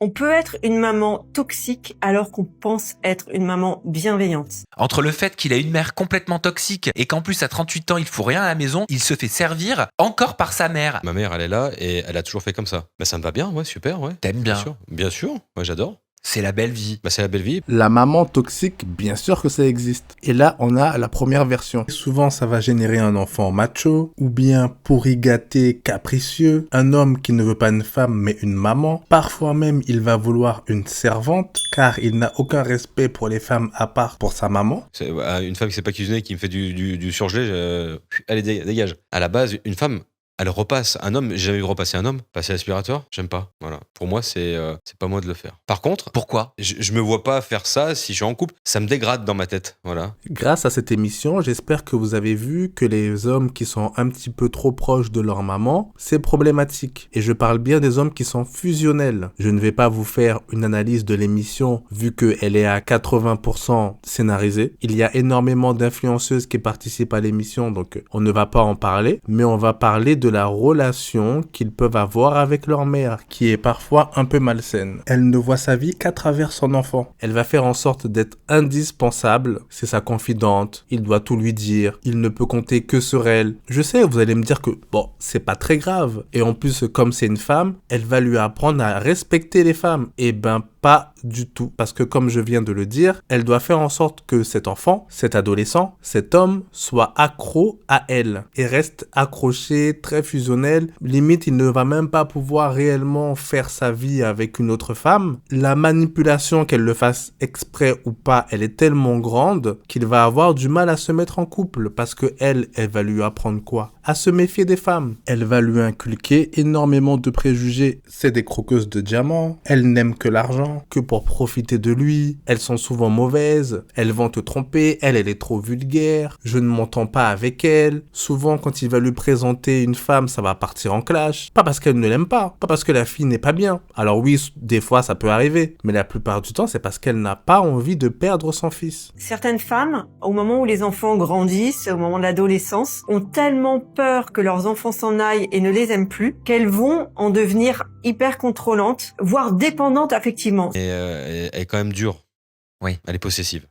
On peut être une maman toxique alors qu'on pense être une maman bienveillante. Entre le fait qu'il a une mère complètement toxique et qu'en plus à 38 ans il fout rien à la maison, il se fait servir encore par sa mère. Ma mère, elle est là et elle a toujours fait comme ça. Ça me va bien, ouais, super, ouais. T'aimes bien. Bien sûr, moi j'adore. C'est la belle vie. C'est la belle vie. La maman toxique, bien sûr que ça existe. Et là, on a la première version. Souvent, ça va générer un enfant macho, ou bien pourri gâté, capricieux, un homme qui ne veut pas une femme mais une maman. Parfois même, il va vouloir une servante, car il n'a aucun respect pour les femmes à part pour sa maman. C'est, une femme qui sait pas cuisiner, qui me fait du surgelé, allez, dégage. À la base, une femme, elle repasse. Un homme, j'ai jamais vu repasser un homme. Passer l'aspirateur, j'aime pas. Voilà. Pour moi, c'est pas moi de le faire. Par contre, pourquoi je me vois pas faire ça si je suis en couple. Ça me dégrade dans ma tête. Voilà. Grâce à cette émission, j'espère que vous avez vu que les hommes qui sont un petit peu trop proches de leur maman, c'est problématique. Et je parle bien des hommes qui sont fusionnels. Je ne vais pas vous faire une analyse de l'émission vu qu'elle est à 80% scénarisée. Il y a énormément d'influenceuses qui participent à l'émission, donc on ne va pas en parler. Mais on va parler de la relation qu'ils peuvent avoir avec leur mère, qui est parfois un peu malsaine. Elle ne voit sa vie qu'à travers son enfant. Elle va faire en sorte d'être indispensable. C'est sa confidente. Il doit tout lui dire. Il ne peut compter que sur elle. Je sais, vous allez me dire que, bon, c'est pas très grave. Et en plus, comme c'est une femme, elle va lui apprendre à respecter les femmes. Eh ben, pas du tout. Parce que comme je viens de le dire, elle doit faire en sorte que cet enfant, cet adolescent, cet homme soit accro à elle et reste accroché, très fusionnel. Limite, il ne va même pas pouvoir réellement faire sa vie avec une autre femme. La manipulation, qu'elle le fasse exprès ou pas, elle est tellement grande qu'il va avoir du mal à se mettre en couple parce que elle va lui apprendre quoi? À se méfier des femmes. Elle va lui inculquer énormément de préjugés. C'est des croqueuses de diamants. Elles n'aiment que l'argent, que pour profiter de lui. Elles sont souvent mauvaises. Elles vont te tromper. Elle est trop vulgaire. Je ne m'entends pas avec elle. Souvent, quand il va lui présenter une femme, ça va partir en clash. Pas parce qu'elle ne l'aime pas. Pas parce que la fille n'est pas bien. Alors oui, des fois, ça peut arriver. Mais la plupart du temps, c'est parce qu'elle n'a pas envie de perdre son fils. Certaines femmes, au moment où les enfants grandissent, au moment de l'adolescence, ont tellement peur que leurs enfants s'en aillent et ne les aiment plus, qu'elles vont en devenir hyper contrôlantes, voire dépendantes affectivement. Et elle est quand même dure. Oui. Elle est possessive.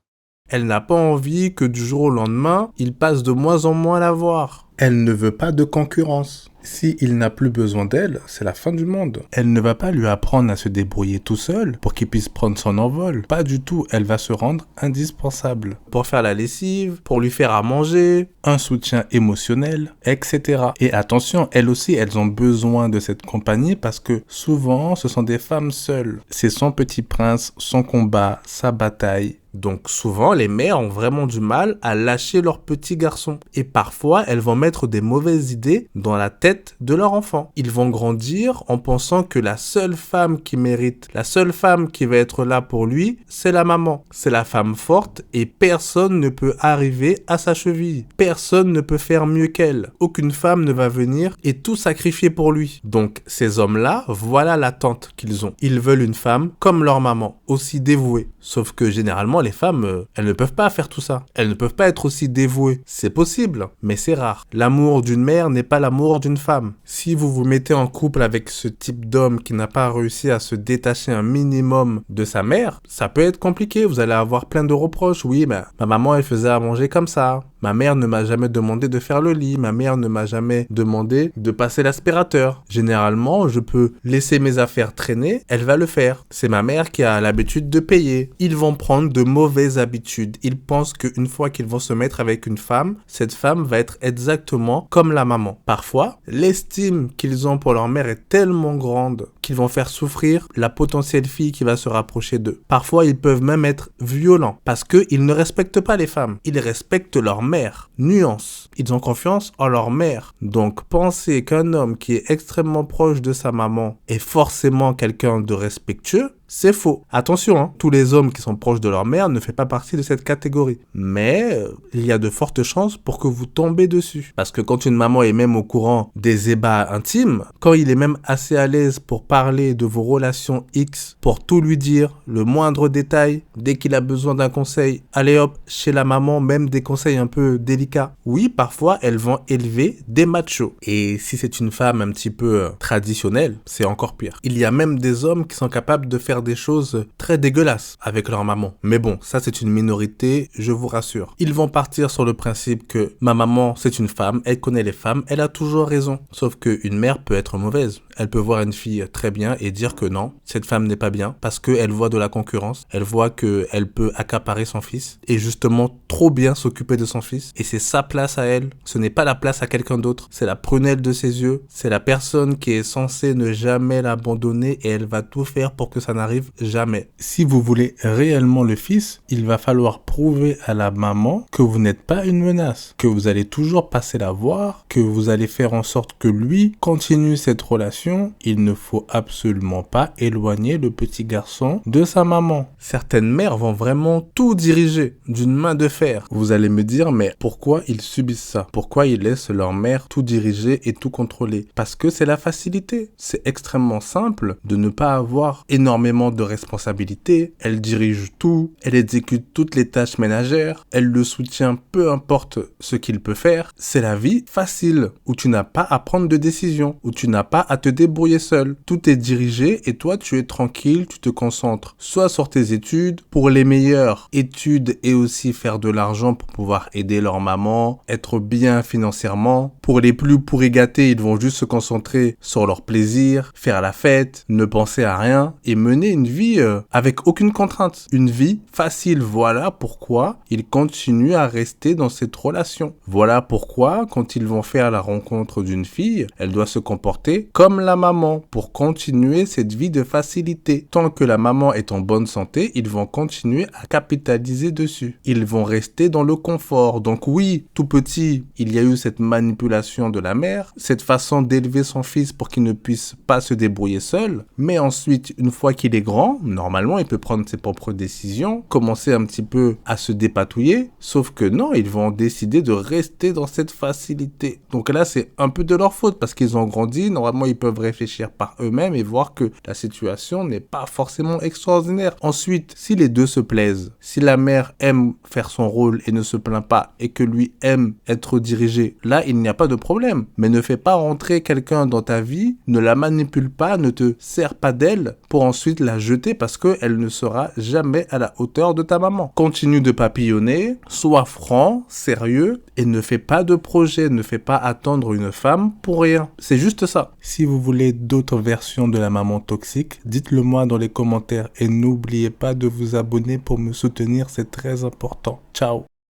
Elle n'a pas envie que du jour au lendemain, il passe de moins en moins à la voir. Elle ne veut pas de concurrence. Si il n'a plus besoin d'elle, c'est la fin du monde. Elle ne va pas lui apprendre à se débrouiller tout seul pour qu'il puisse prendre son envol. Pas du tout, elle va se rendre indispensable. Pour faire la lessive, pour lui faire à manger, un soutien émotionnel, etc. Et attention, elles aussi, elles ont besoin de cette compagnie parce que souvent, ce sont des femmes seules. C'est son petit prince, son combat, sa bataille. Donc souvent, les mères ont vraiment du mal à lâcher leur petit garçon. Et parfois, elles vont mettre des mauvaises idées dans la tête de leur enfant. Ils vont grandir en pensant que la seule femme qui mérite, la seule femme qui va être là pour lui, c'est la maman. C'est la femme forte et personne ne peut arriver à sa cheville. Personne ne peut faire mieux qu'elle. Aucune femme ne va venir et tout sacrifier pour lui. Donc ces hommes-là, voilà l'attente qu'ils ont. Ils veulent une femme comme leur maman, aussi dévouée. Sauf que généralement, les femmes, elles ne peuvent pas faire tout ça. Elles ne peuvent pas être aussi dévouées. C'est possible, mais c'est rare. L'amour d'une mère n'est pas l'amour d'une femme. Si vous vous mettez en couple avec ce type d'homme qui n'a pas réussi à se détacher un minimum de sa mère, ça peut être compliqué. Vous allez avoir plein de reproches. Oui, ma maman, elle faisait à manger comme ça. Ma mère ne m'a jamais demandé de faire le lit. Ma mère ne m'a jamais demandé de passer l'aspirateur. Généralement, je peux laisser mes affaires traîner. Elle va le faire. C'est ma mère qui a l'habitude de payer. Ils vont prendre de mauvaises habitudes. Ils pensent qu'une fois qu'ils vont se mettre avec une femme, cette femme va être exactement comme la maman. Parfois, l'estime qu'ils ont pour leur mère est tellement grande qu'ils vont faire souffrir la potentielle fille qui va se rapprocher d'eux. Parfois, ils peuvent même être violents parce qu'ils ne respectent pas les femmes. Ils respectent leur mère. Nuance. Ils ont confiance en leur mère. Donc, penser qu'un homme qui est extrêmement proche de sa maman est forcément quelqu'un de respectueux, C'est faux. Attention, hein, tous les hommes qui sont proches de leur mère ne font pas partie de cette catégorie. Mais il y a de fortes chances pour que vous tombez dessus. Parce que quand une maman est même au courant des ébats intimes, quand il est même assez à l'aise pour parler de vos relations X, pour tout lui dire, le moindre détail, dès qu'il a besoin d'un conseil, allez hop, chez la maman, même des conseils un peu délicats. Oui, parfois, elles vont élever des machos. Et si c'est une femme un petit peu traditionnelle, c'est encore pire. Il y a même des hommes qui sont capables de faire des choses très dégueulasses avec leur maman. Mais bon, ça c'est une minorité, je vous rassure. Ils vont partir sur le principe que ma maman c'est une femme, elle connaît les femmes, elle a toujours raison. Sauf qu'une mère peut être mauvaise. Elle peut voir une fille très bien et dire que non, cette femme n'est pas bien parce qu'elle voit de la concurrence, elle voit qu'elle peut accaparer son fils et justement trop bien s'occuper de son fils. Et c'est sa place à elle, ce n'est pas la place à quelqu'un d'autre, c'est la prunelle de ses yeux, c'est la personne qui est censée ne jamais l'abandonner et elle va tout faire pour que ça n'arrive jamais. Si vous voulez réellement le fils, il va falloir prouver à la maman que vous n'êtes pas une menace, que vous allez toujours passer la voir, que vous allez faire en sorte que lui continue cette relation. Il ne faut absolument pas éloigner le petit garçon de sa maman. Certaines mères vont vraiment tout diriger d'une main de fer. Vous allez me dire, mais pourquoi ils subissent ça? Pourquoi ils laissent leur mère tout diriger et tout contrôler? Parce que c'est la facilité. C'est extrêmement simple de ne pas avoir énormément de responsabilités. Elle dirige tout, elle exécute toutes les tâches ménagères, elle le soutient peu importe ce qu'il peut faire. C'est la vie facile où tu n'as pas à prendre de décision, où tu n'as pas à te débrouiller seul. Tout est dirigé et toi tu es tranquille, tu te concentres soit sur tes études, pour les meilleures études et aussi faire de l'argent pour pouvoir aider leur maman, être bien financièrement. Pour les plus pourri gâtés, ils vont juste se concentrer sur leur plaisir, faire la fête, ne penser à rien et mener une vie avec aucune contrainte. Une vie facile. Voilà pourquoi ils continuent à rester dans cette relation. Voilà pourquoi quand ils vont faire la rencontre d'une fille, elle doit se comporter comme la maman pour continuer cette vie de facilité. Tant que la maman est en bonne santé, ils vont continuer à capitaliser dessus. Ils vont rester dans le confort. Donc oui, tout petit, il y a eu cette manipulation de la mère, cette façon d'élever son fils pour qu'il ne puisse pas se débrouiller seul. Mais ensuite, une fois qu'il est grand, normalement, il peut prendre ses propres décisions, commencer un petit peu à se dépatouiller. Sauf que non, ils vont décider de rester dans cette facilité. Donc là, c'est un peu de leur faute parce qu'ils ont grandi. Normalement, ils peuvent réfléchir par eux-mêmes et voir que la situation n'est pas forcément extraordinaire. Ensuite, si les deux se plaisent, si la mère aime faire son rôle et ne se plaint pas et que lui aime être dirigé, là, il n'y a pas de problème. Mais ne fais pas rentrer quelqu'un dans ta vie, ne la manipule pas, ne te sers pas d'elle pour ensuite la jeter parce qu'elle ne sera jamais à la hauteur de ta maman. Continue de papillonner, sois franc, sérieux et ne fais pas de projet, ne fais pas attendre une femme pour rien. C'est juste ça. Si vous voulez d'autres versions de la maman toxique, dites-le moi dans les commentaires et n'oubliez pas de vous abonner pour me soutenir, c'est très important. Ciao.